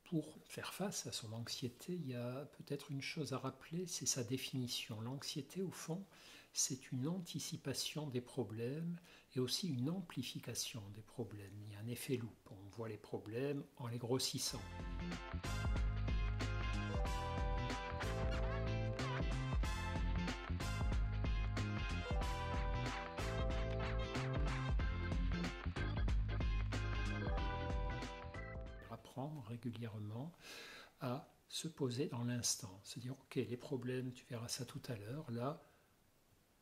Pour faire face à son anxiété, il y a peut-être une chose à rappeler, c'est sa définition. L'anxiété, au fond, c'est une anticipation des problèmes et aussi une amplification des problèmes. Il y a un effet loupe, on voit les problèmes en les grossissant. Apprendre régulièrement à se poser dans l'instant, se dire ok, les problèmes, tu verras ça tout à l'heure, là,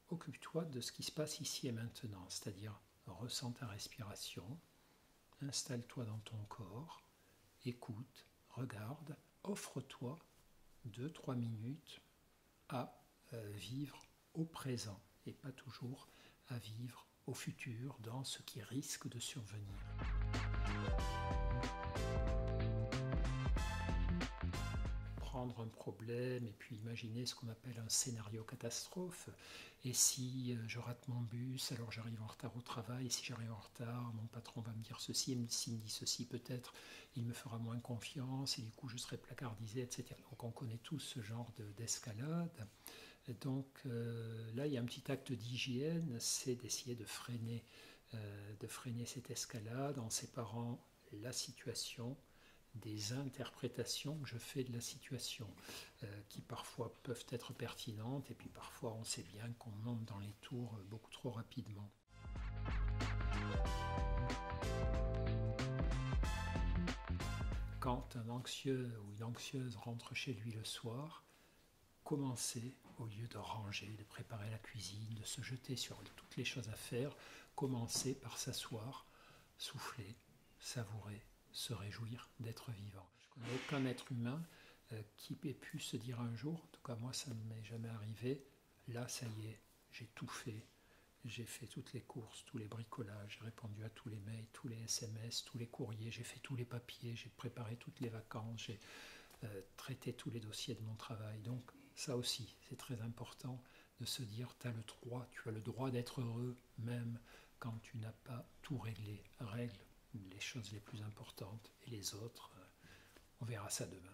occupe-toi de ce qui se passe ici et maintenant, c'est-à-dire ressens ta respiration, installe-toi dans ton corps, écoute, regarde, offre-toi 2-3 minutes à vivre au présent et pas toujours à vivre au futur dans ce qui risque de survenir. Prendre un problème et puis imaginer ce qu'on appelle un scénario catastrophe. Et si je rate mon bus, alors j'arrive en retard au travail, et si j'arrive en retard, mon patron va me dire ceci, et s'il me dit ceci, peut-être il me fera moins confiance, et du coup je serai placardisé, etc. Donc on connaît tous ce genre d'escalade. Donc là, il y a un petit acte d'hygiène, c'est d'essayer de freiner cette escalade en séparant la situation des interprétations que je fais de la situation, qui parfois peuvent être pertinentes, et puis parfois on sait bien qu'on monte dans les tours beaucoup trop rapidement. Quand un anxieux ou une anxieuse rentre chez lui le soir, commencer, au lieu de ranger, de préparer la cuisine, de se jeter sur toutes les choses à faire, commencer par s'asseoir, souffler, savourer, se réjouir d'être vivant. Je ne connais aucun être humain qui ait pu se dire un jour, en tout cas moi ça ne m'est jamais arrivé, là ça y est, j'ai tout fait, j'ai fait toutes les courses, tous les bricolages, j'ai répondu à tous les mails, tous les SMS, tous les courriers, j'ai fait tous les papiers, j'ai préparé toutes les vacances, j'ai traité tous les dossiers de mon travail. Donc ça aussi, c'est très important de se dire, tu as le droit d'être heureux même quand tu n'as pas tout réglé. Règle les choses les plus importantes et les autres, on verra ça demain.